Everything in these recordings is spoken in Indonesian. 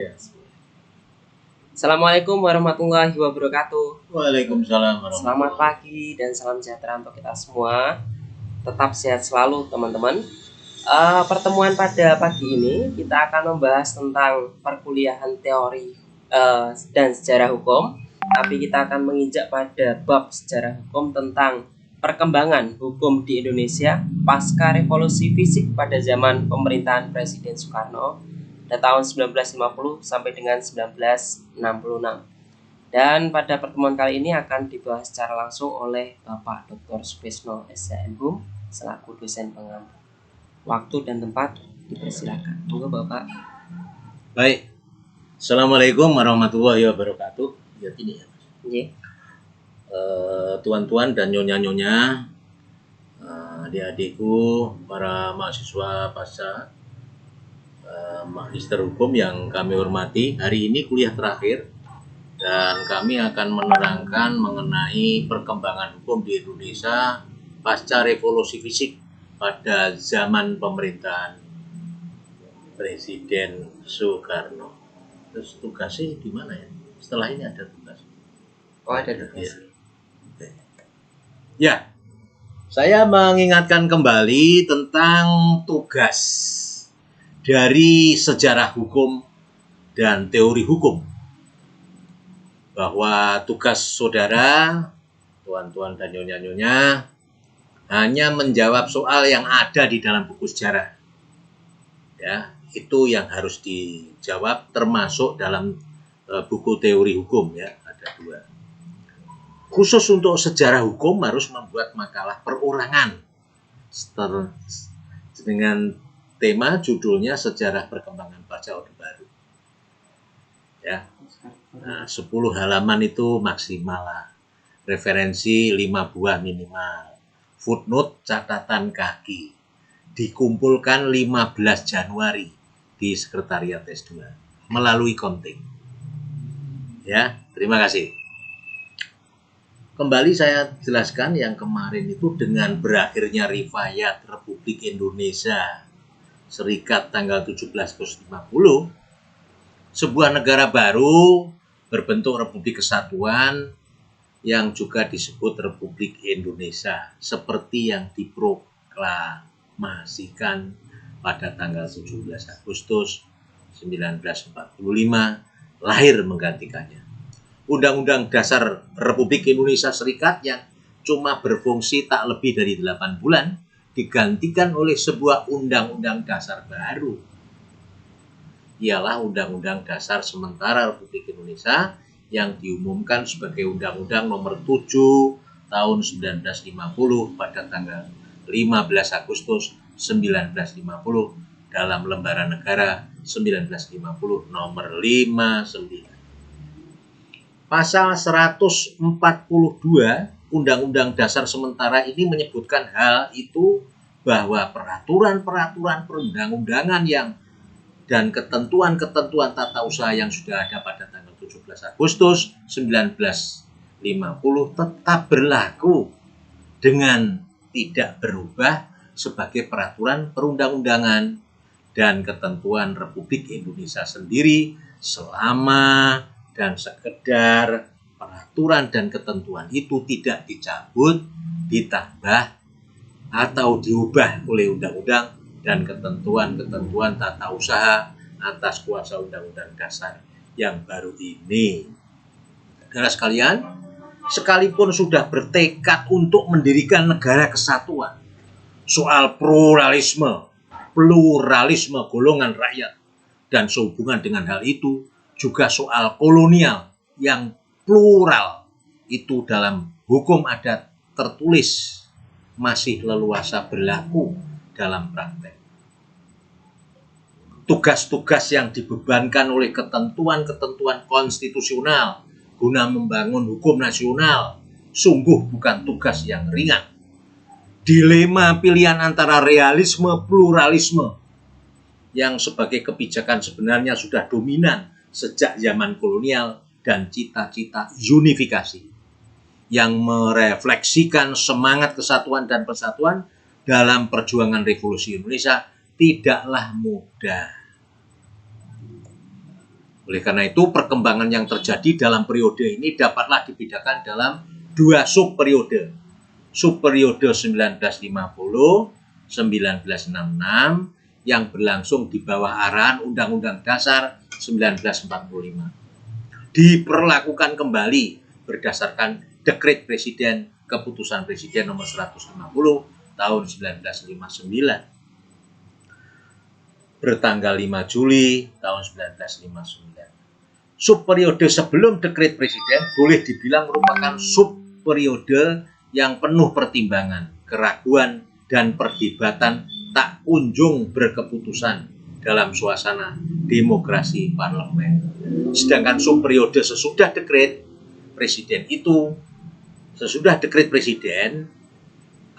Ya. Assalamualaikum warahmatullahi wabarakatuh. Waalaikumsalam Selamat warahmatullahi pagi dan salam sejahtera untuk kita semua. Tetap sehat selalu teman-teman. Pertemuan pada pagi ini kita akan membahas tentang perkuliahan teori dan sejarah hukum. Tapi kita akan menginjak pada bab sejarah hukum tentang perkembangan hukum di Indonesia pasca revolusi fisik pada zaman pemerintahan Presiden Soekarno pada tahun 1950 sampai dengan 1966. Dan pada pertemuan kali ini akan dibahas secara langsung oleh Bapak Dr. Supisno SHMHum selaku dosen pengampu. Waktu dan tempat dipersilakan. Monggo Bapak. Baik. Assalamualaikum warahmatullahi wabarakatuh. Ya gini ya. Nggih. Tuan-tuan dan nyonya-nyonya, adik-adikku, para mahasiswa pasca Magister Hukum yang kami hormati, hari ini kuliah terakhir dan kami akan menerangkan mengenai perkembangan hukum di Indonesia pasca revolusi fisik pada zaman pemerintahan Presiden Soekarno. Terus tugasnya di mana ya? Setelah ini ada tugas. Oh, ada tugas. Ya, saya mengingatkan kembali tentang tugas dari sejarah hukum dan teori hukum. Bahwa tugas saudara, tuan-tuan dan nyonya-nyonya, hanya menjawab soal yang ada di dalam buku sejarah. Ya, itu yang harus dijawab termasuk dalam buku teori hukum ya, ada 2. Khusus untuk sejarah hukum harus membuat makalah perorangan dengan tema judulnya Sejarah Perkembangan Pasca Orde Baru. Ya. Nah, 10 halaman itu maksimal lah. Referensi 5 buah minimal. Footnote catatan kaki. Dikumpulkan 15 Januari di Sekretariat S2 melalui Komting. Ya, terima kasih. Kembali saya jelaskan yang kemarin itu dengan berakhirnya Rifayat Republik Indonesia Serikat tanggal 17 Agustus 50, sebuah negara baru berbentuk Republik Kesatuan yang juga disebut Republik Indonesia seperti yang diproklamasikan pada tanggal 17 Agustus 1945 lahir menggantikannya. Undang-Undang Dasar Republik Indonesia Serikat yang cuma berfungsi tak lebih dari 8 bulan digantikan oleh sebuah Undang-Undang Dasar baru. Ialah Undang-Undang Dasar Sementara Republik Indonesia yang diumumkan sebagai Undang-Undang Nomor 7 tahun 1950 pada tanggal 15 Agustus 1950 dalam Lembaran Negara 1950 nomor 59. Pasal 142 Undang-Undang Dasar Sementara ini menyebutkan hal itu bahwa peraturan-peraturan perundang-undangan yang dan ketentuan-ketentuan tata usaha yang sudah ada pada tanggal 17 Agustus 1950 tetap berlaku dengan tidak berubah sebagai peraturan perundang-undangan dan ketentuan Republik Indonesia sendiri selama dan sekedar peraturan dan ketentuan itu tidak dicabut, ditambah, atau diubah oleh undang-undang dan ketentuan-ketentuan tata usaha atas kuasa Undang-Undang Dasar yang baru ini. Saudara sekalian, sekalipun sudah bertekad untuk mendirikan negara kesatuan, soal pluralisme golongan rakyat dan sehubungan dengan hal itu juga soal kolonial yang plural itu dalam hukum adat tertulis masih leluasa berlaku dalam praktek. Tugas-tugas yang dibebankan oleh ketentuan-ketentuan konstitusional guna membangun hukum nasional sungguh bukan tugas yang ringan. Dilema pilihan antara realisme pluralisme yang sebagai kebijakan sebenarnya sudah dominan sejak zaman kolonial dan cita-cita unifikasi yang merefleksikan semangat kesatuan dan persatuan dalam perjuangan revolusi Indonesia tidaklah mudah. Oleh karena itu, perkembangan yang terjadi dalam periode ini dapatlah dibedakan dalam dua subperiode. Subperiode 1950-1966 yang berlangsung di bawah arahan Undang-Undang Dasar 1945. Diperlakukan kembali berdasarkan Dekret Presiden Keputusan Presiden nomor 150 tahun 1959 bertanggal 5 Juli tahun 1959. Subperiode sebelum Dekret Presiden boleh dibilang merupakan subperiode yang penuh pertimbangan, keraguan, dan perdebatan tak kunjung berkeputusan dalam suasana demokrasi parlemen. Sedangkan subperiode sesudah Dekret Presiden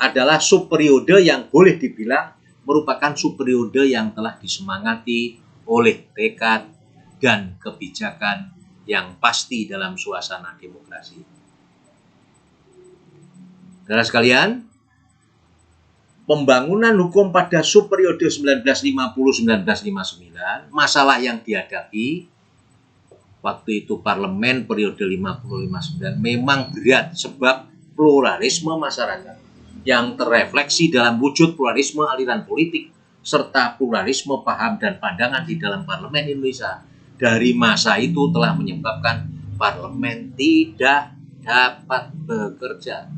adalah subperiode yang boleh dibilang merupakan subperiode yang telah disemangati oleh tekad dan kebijakan yang pasti dalam suasana demokrasi. Saudara sekalian, pembangunan hukum pada subperiode 1950-1959, masalah yang dihadapi waktu itu parlemen periode 50-59 memang berat sebab pluralisme masyarakat yang terrefleksi dalam wujud pluralisme aliran politik serta pluralisme paham dan pandangan di dalam parlemen Indonesia dari masa itu telah menyebabkan parlemen tidak dapat bekerja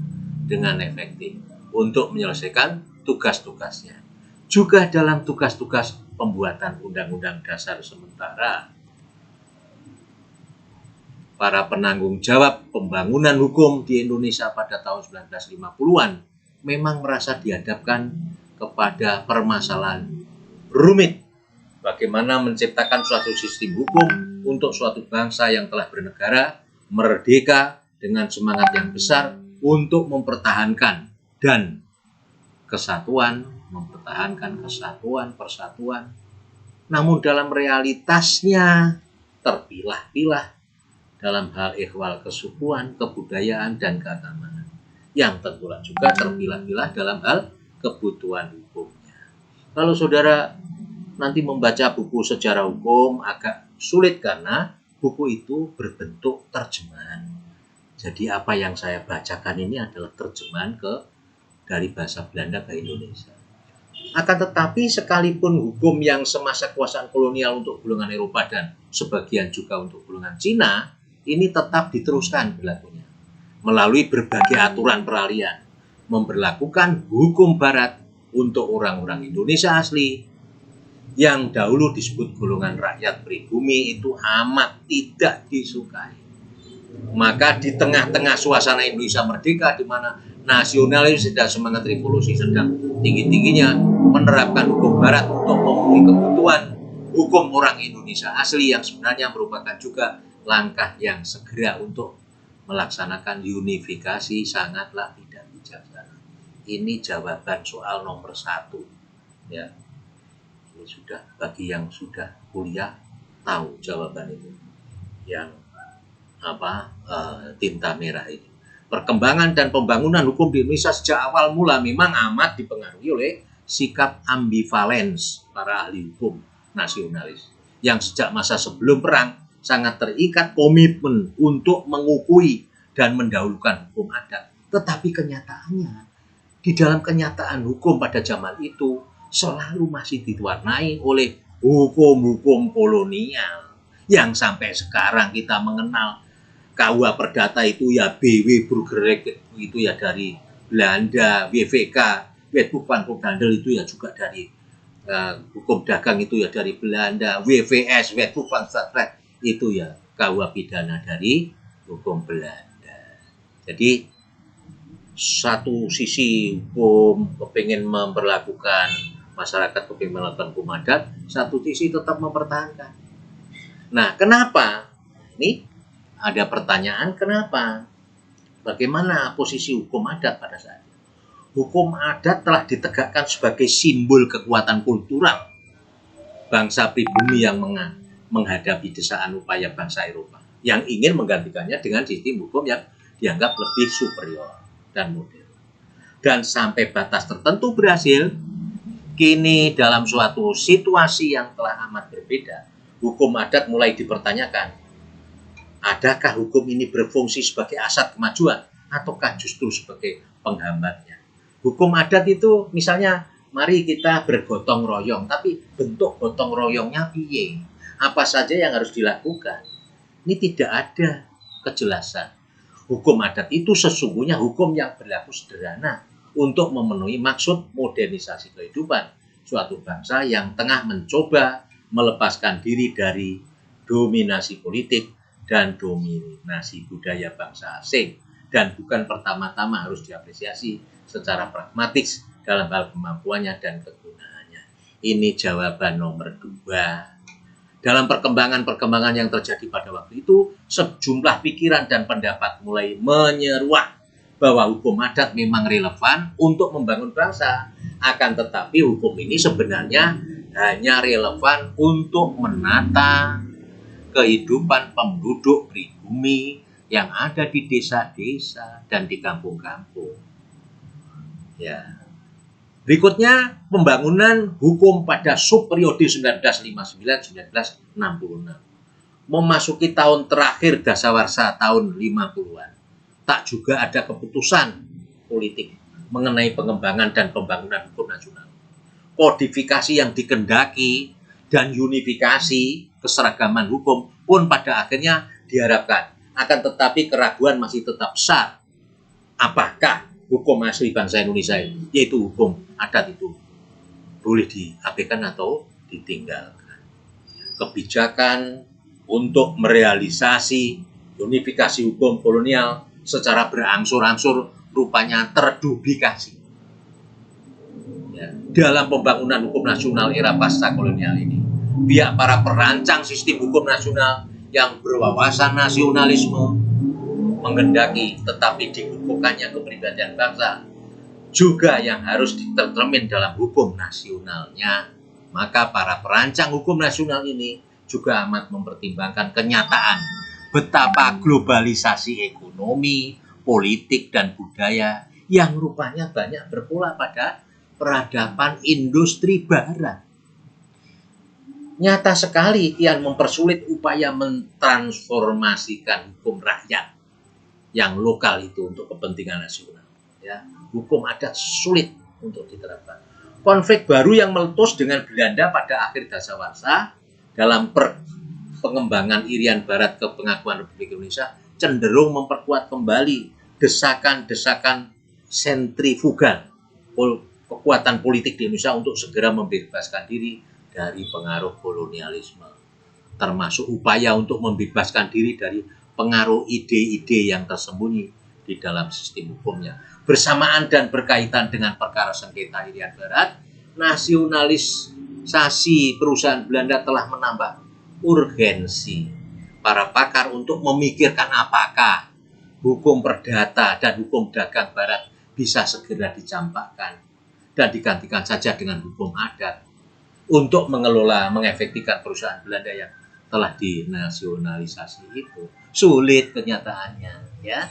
dengan efektif untuk menyelesaikan tugas-tugasnya. Juga dalam tugas-tugas pembuatan undang-undang dasar sementara, para penanggung jawab pembangunan hukum di Indonesia pada tahun 1950-an memang merasa dihadapkan kepada permasalahan rumit. Bagaimana menciptakan suatu sistem hukum untuk suatu bangsa yang telah bernegara, merdeka dengan semangat yang besar untuk mempertahankan dan mempertahankan kesatuan, persatuan. Namun dalam realitasnya terpilah-pilah dalam hal ihwal kesukuan, kebudayaan, dan keagamaan. Yang tentulah juga terpilah-pilah dalam hal kebutuhan hukumnya. Kalau saudara nanti membaca buku sejarah hukum agak sulit karena buku itu berbentuk terjemahan. Jadi apa yang saya bacakan ini adalah terjemahan dari bahasa Belanda ke Indonesia. Akan tetapi sekalipun hukum yang semasa kekuasaan kolonial untuk golongan Eropa dan sebagian juga untuk golongan Cina, ini tetap diteruskan berlakunya melalui berbagai aturan peralihan, memberlakukan hukum barat untuk orang-orang Indonesia asli yang dahulu disebut golongan rakyat pribumi itu amat tidak disukai. Maka di tengah-tengah suasana Indonesia merdeka di mana nasionalis dan semangat revolusi sedang tinggi-tingginya menerapkan hukum barat untuk memenuhi kebutuhan hukum orang Indonesia asli yang sebenarnya merupakan juga langkah yang segera untuk melaksanakan unifikasi sangatlah tidak bijaksana. Ini jawaban soal nomor 1. Ya, ini sudah bagi yang sudah kuliah tahu jawaban itu. Yang tinta merah ini. Perkembangan dan pembangunan hukum di Indonesia sejak awal mula memang amat dipengaruhi oleh sikap ambivalens para ahli hukum nasionalis yang sejak masa sebelum perang sangat terikat komitmen untuk mengukui dan mendahulukan hukum adat. Tetapi kenyataannya, di dalam kenyataan hukum pada zaman itu selalu masih diwarnai oleh hukum-hukum kolonial yang sampai sekarang kita mengenal. KUA Perdata itu ya BW Burgerrecht itu ya dari Belanda, WVK, Wetboek van Koophandel itu ya juga dari hukum dagang itu ya dari Belanda, WVS, Wetboek van Staatsrecht itu ya KUA pidana dari hukum Belanda. Jadi satu sisi hukum kepingin memperlakukan masyarakat, kepingin melakukan hukum adat, satu sisi tetap mempertahankan. Nah, kenapa? Ini ada pertanyaan kenapa? Bagaimana posisi hukum adat pada saat itu? Hukum adat telah ditegakkan sebagai simbol kekuatan kultural bangsa pribumi yang menghadapi desaan upaya bangsa Eropa yang ingin menggantikannya dengan sistem hukum yang dianggap lebih superior dan modern. Dan sampai batas tertentu berhasil. Kini dalam suatu situasi yang telah amat berbeda, hukum adat mulai dipertanyakan. Adakah hukum ini berfungsi sebagai asas kemajuan ataukah justru sebagai penghambatnya? Hukum adat itu misalnya mari kita bergotong royong, tapi bentuk gotong royongnya piye? Apa saja yang harus dilakukan? Ini tidak ada kejelasan. Hukum adat itu sesungguhnya hukum yang berlaku sederhana untuk memenuhi maksud modernisasi kehidupan suatu bangsa yang tengah mencoba melepaskan diri dari dominasi politik dan dominasi budaya bangsa asing, dan bukan pertama-tama harus diapresiasi secara pragmatis dalam hal kemampuannya dan kegunaannya. Ini jawaban nomor 2. Dalam perkembangan yang terjadi pada waktu itu, sejumlah pikiran dan pendapat mulai menyeruak bahwa hukum adat memang relevan untuk membangun bangsa. Akan tetapi hukum ini sebenarnya hanya relevan untuk menata kehidupan penduduk pribumi yang ada di desa-desa dan di kampung-kampung. Ya. Berikutnya, pembangunan hukum pada subperiode 1959-1966. Memasuki tahun terakhir dasawarsa tahun 50-an. Tak juga ada keputusan politik mengenai pengembangan dan pembangunan hukum nasional. Kodifikasi yang dikendaki dan unifikasi keseragaman hukum pun pada akhirnya diharapkan. Akan tetapi keraguan masih tetap besar. Apakah hukum asli bangsa Indonesia, yaitu hukum adat itu, boleh diabaikan atau ditinggalkan? Kebijakan untuk merealisasi unifikasi hukum kolonial secara berangsur-angsur rupanya terduplikasi. Ya, dalam pembangunan hukum nasional era pasca kolonial ini, pihak para perancang sistem hukum nasional yang berwawasan nasionalisme menghendaki tetapi dikukuhkannya kepribadian bangsa juga yang harus ditercermin dalam hukum nasionalnya. Maka para perancang hukum nasional ini juga amat mempertimbangkan kenyataan betapa globalisasi ekonomi, politik, dan budaya yang rupanya banyak berpula pada peradaban industri barat. Nyata sekali kian mempersulit upaya mentransformasikan hukum rakyat yang lokal itu untuk kepentingan nasional. Ya, hukum adat sulit untuk diterapkan. Konflik baru yang meletus dengan Belanda pada akhir dasawarsa dalam pengembangan Irian Barat ke pengakuan Republik Indonesia cenderung memperkuat kembali desakan-desakan sentrifugal kekuatan politik di Indonesia untuk segera membebaskan diri dari pengaruh kolonialisme, termasuk upaya untuk membebaskan diri dari pengaruh ide-ide yang tersembunyi di dalam sistem hukumnya. Bersamaan dan berkaitan dengan perkara sengketa Irian Barat, nasionalisasi perusahaan Belanda telah menambah urgensi para pakar untuk memikirkan apakah hukum perdata dan hukum dagang Barat bisa segera dicampakkan dan digantikan saja dengan hukum adat untuk mengefektifkan perusahaan Belanda yang telah dinasionalisasi itu. Sulit kenyataannya, ya.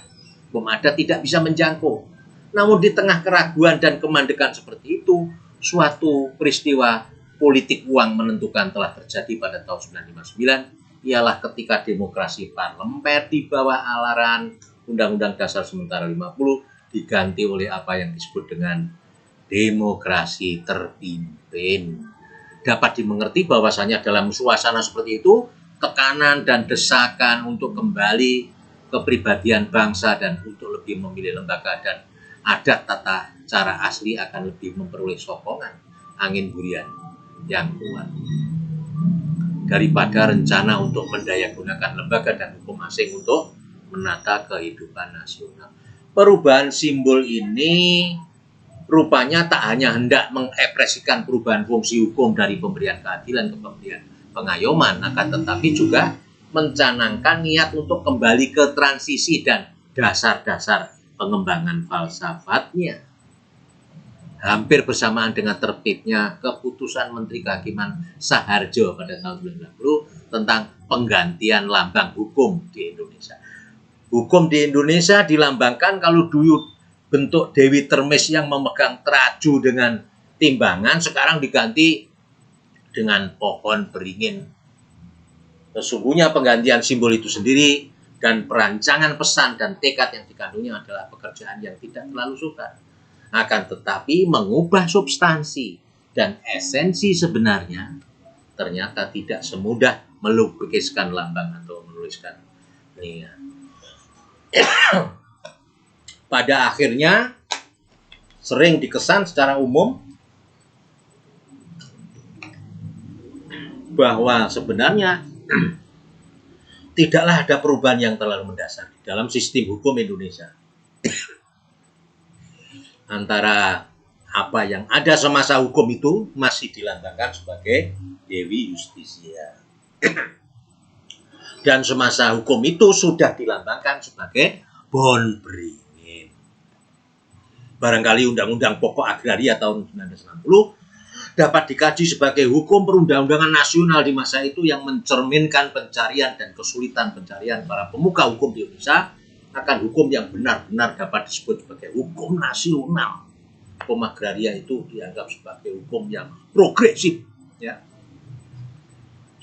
Hukum adat tidak bisa menjangkau. Namun di tengah keraguan dan kemandekan seperti itu, suatu peristiwa politik uang menentukan telah terjadi pada tahun 1959, ialah ketika demokrasi parlementer di bawah alaran Undang-Undang Dasar Sementara 50 diganti oleh apa yang disebut dengan demokrasi terpimpin. Dapat dimengerti bahwasanya dalam suasana seperti itu, tekanan dan desakan untuk kembali kepribadian bangsa dan untuk lebih memilih lembaga dan adat tata cara asli akan lebih memperoleh sokongan angin burian yang kuat daripada rencana untuk mendayagunakan lembaga dan hukum asing untuk menata kehidupan nasional. Perubahan simbol ini rupanya tak hanya hendak mengekspresikan perubahan fungsi hukum dari pemberian keadilan ke pemberian pengayoman, akan tetapi juga mencanangkan niat untuk kembali ke transisi dan dasar-dasar pengembangan falsafatnya. Hampir bersamaan dengan terbitnya keputusan Menteri Kehakiman Saharjo pada tahun 1990 tentang penggantian lambang hukum di Indonesia. Hukum di Indonesia dilambangkan kalau dulu bentuk Dewi Termis yang memegang traju dengan timbangan, sekarang diganti dengan pohon beringin Sesungguhnya penggantian simbol itu sendiri dan perancangan pesan dan tekad yang dikandungnya adalah pekerjaan yang tidak terlalu sukar. Akan tetapi mengubah substansi dan esensi sebenarnya ternyata tidak semudah melukiskan lambang atau menuliskan niat. Pada akhirnya sering dikesan secara umum bahwa sebenarnya tidaklah ada perubahan yang terlalu mendasar dalam sistem hukum Indonesia antara apa yang ada semasa hukum itu masih dilambangkan sebagai Dewi Justisia dan semasa hukum itu sudah dilambangkan sebagai Bon Beringin. Barangkali Undang-Undang Pokok Agraria tahun 1960 dapat dikaji sebagai hukum perundang-undangan nasional di masa itu yang mencerminkan pencarian dan kesulitan pencarian para pemuka hukum di Indonesia akan hukum yang benar-benar dapat disebut sebagai hukum nasional. Hukum agraria itu dianggap sebagai hukum yang progresif, ya.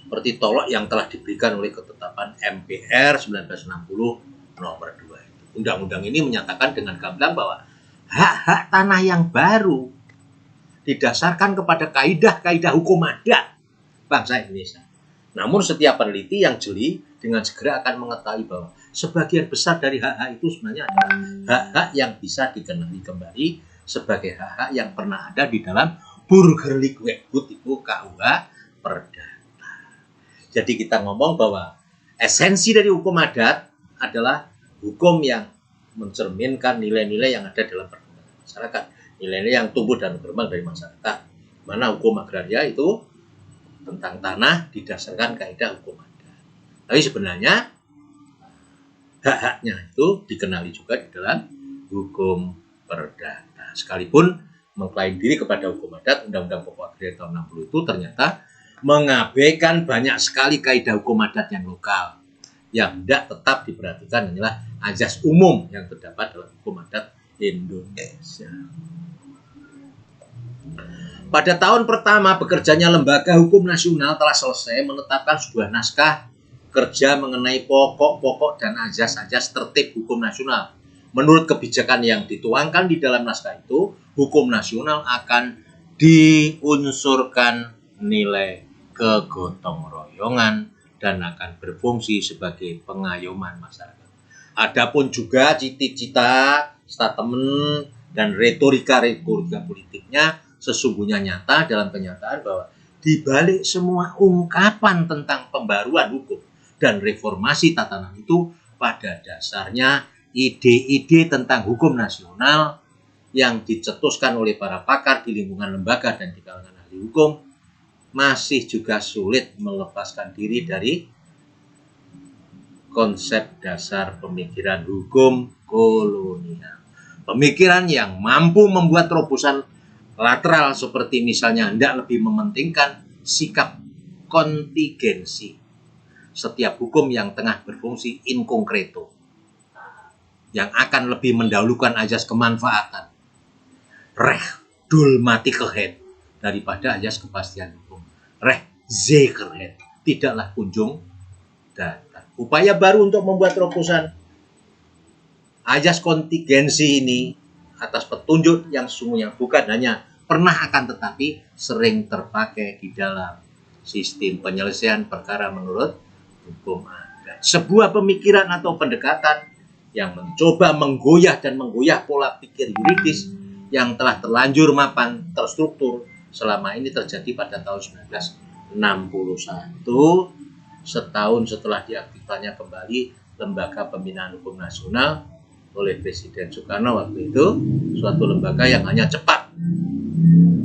Seperti tolok yang telah diberikan oleh ketetapan MPR 1960 nomor 2. Undang-undang ini menyatakan dengan gamblang bahwa hak-hak tanah yang baru didasarkan kepada kaidah-kaidah hukum adat bangsa Indonesia. Namun setiap peneliti yang jeli dengan segera akan mengetahui bahwa sebagian besar dari hak-hak itu sebenarnya adalah hak-hak yang bisa dikenali kembali sebagai hak-hak yang pernah ada di dalam Burgerlijk Wetboek itu KUH Perdata. Jadi kita ngomong bahwa esensi dari hukum adat adalah hukum yang mencerminkan nilai-nilai yang ada dalam perkembangan masyarakat, nilai-nilai yang tumbuh dan berkembang dari masyarakat. Mana hukum agraria itu tentang tanah didasarkan kaidah hukum adat. Tapi sebenarnya hak-haknya itu dikenali juga di dalam hukum perdata. Sekalipun mengklaim diri kepada hukum adat, Undang-Undang Pokok Agraria tahun 60 itu ternyata mengabaikan banyak sekali kaidah hukum adat yang lokal. Yang tidak tetap diperhatikan adalah azas umum yang terdapat dalam hukum adat Indonesia. Pada tahun pertama bekerjanya Lembaga Hukum Nasional telah selesai menetapkan sebuah naskah kerja mengenai pokok-pokok dan azas-azas tertib hukum nasional. Menurut kebijakan yang dituangkan di dalam naskah itu, hukum nasional akan diunsurkan nilai kegotong royongan dan akan berfungsi sebagai pengayoman masyarakat. Adapun juga cita-cita, statement, dan retorika politiknya sesungguhnya nyata dalam kenyataan bahwa di balik semua ungkapan tentang pembaruan hukum dan reformasi tatanan itu pada dasarnya ide-ide tentang hukum nasional yang dicetuskan oleh para pakar di lingkungan lembaga dan di kalangan ahli hukum masih juga sulit melepaskan diri dari konsep dasar pemikiran hukum kolonial. Pemikiran yang mampu membuat terobosan lateral seperti misalnya hendak lebih mementingkan sikap kontingensi setiap hukum yang tengah berfungsi in concreto, yang akan lebih mendahulukan azas kemanfaatan rechtsdoelmatigheid daripada azas kepastian hukum rechtszekerheid tidaklah kunjung datang. Upaya baru untuk membuat terobosan azas kontingensi ini atas petunjuk yang sesungguhnya bukan hanya pernah akan tetapi sering terpakai di dalam sistem penyelesaian perkara menurut hukum adat. Sebuah pemikiran atau pendekatan yang mencoba menggoyah dan menggoyah pola pikir yuridis yang telah terlanjur mapan terstruktur selama ini terjadi pada tahun 1961, setahun setelah diaktifkannya kembali Lembaga Pembinaan Hukum Nasional oleh Presiden Soekarno waktu itu, suatu lembaga yang hanya cepat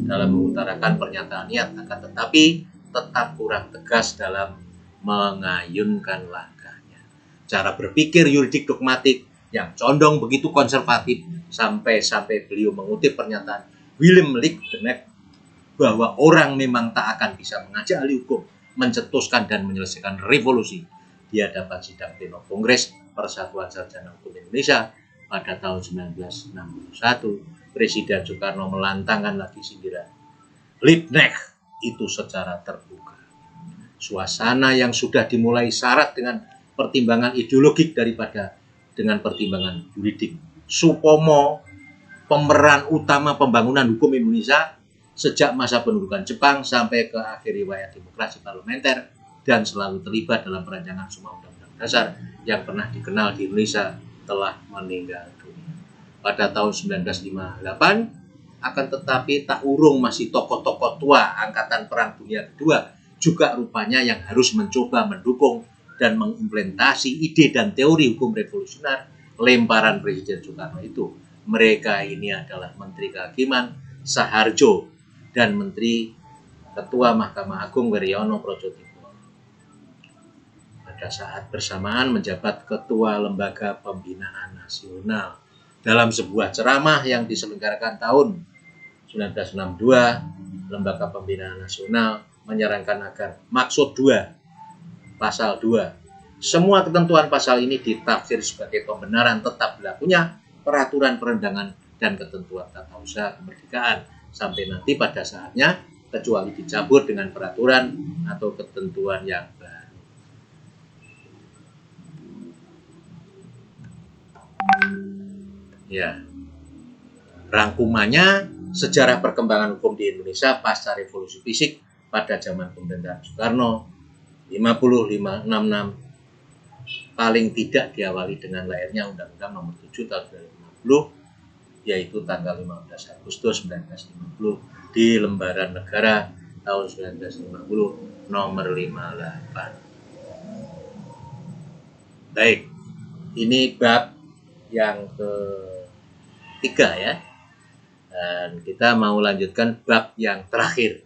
dalam mengutarakan pernyataan niat, akan tetapi tetap kurang tegas dalam mengayunkan langkahnya. Cara berpikir yuridik dogmatik yang condong begitu konservatif sampai beliau mengutip pernyataan Willem Liebknecht bahwa orang memang tak akan bisa mengajak ahli hukum mencetuskan dan menyelesaikan revolusi di hadapan sidang pleno Kongres Persatuan Sarjana Hukum Indonesia pada tahun 1961. Presiden Soekarno melantangkan lagi sindiran Liebknecht itu secara terbuka. suasana yang sudah dimulai syarat dengan pertimbangan ideologik daripada dengan pertimbangan juridik. Supomo pemeran utama pembangunan hukum Indonesia sejak masa pendudukan Jepang sampai ke akhir riwayat demokrasi parlementer dan selalu terlibat dalam perancangan semua undang-undang dasar yang pernah dikenal di Indonesia telah meninggal dunia pada tahun 1958. Akan tetapi tak urung masih tokoh-tokoh tua Angkatan Perang Dunia Kedua juga rupanya yang harus mencoba mendukung dan mengimplementasi ide dan teori hukum revolusioner lemparan Presiden Soekarno itu. Mereka ini adalah Menteri Kehakiman Saharjo dan Menteri Ketua Mahkamah Agung Wiryono Projodipuro. Pada saat bersamaan menjabat Ketua Lembaga Pembinaan Nasional. Dalam sebuah ceramah yang diselenggarakan tahun 1962, Lembaga Pembinaan Nasional menyarankan agar maksud 2, pasal 2, semua ketentuan pasal ini ditafsir sebagai pembenaran tetap berlakunya peraturan perundangan dan ketentuan tata usaha kemerdekaan sampai nanti pada saatnya, kecuali dicabut dengan peraturan atau ketentuan yang baru. Ya, rangkumannya sejarah perkembangan hukum di Indonesia pasca revolusi fisik pada zaman pemerintahan Soekarno 55-66 paling tidak diawali dengan lahirnya Undang-Undang Nomor 7 tahun 2050, yaitu tanggal 15 Agustus 1950 di Lembaran Negara tahun 1950 nomor 58. Baik, ini bab yang ketiga ya. Dan kita mau lanjutkan bab yang terakhir.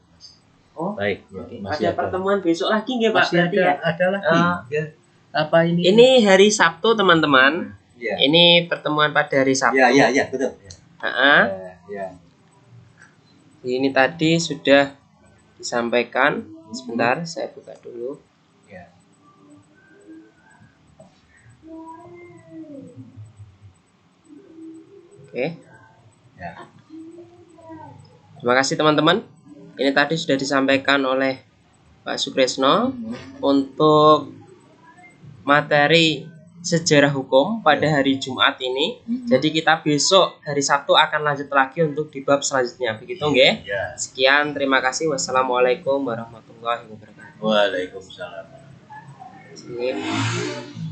Oh, baik. Masih ada pertemuan besok lagi nggak Pak? Masih ada lagi. Ya. Apa ini? Ini hari Sabtu teman-teman. Ya. Ini pertemuan pada hari Sabtu. Ya, betul. Ya. Ini tadi sudah disampaikan. Sebentar, saya buka dulu. Ya. Oke. Ya. Terima kasih teman-teman. Ini tadi sudah disampaikan oleh Pak Sukresno untuk materi sejarah hukum pada hari Jumat ini. Jadi kita besok hari Sabtu akan lanjut lagi untuk di bab selanjutnya. Begitu nggih? Ya. Sekian, terima kasih. Wassalamualaikum warahmatullahi wabarakatuh. Waalaikumsalam. Sip.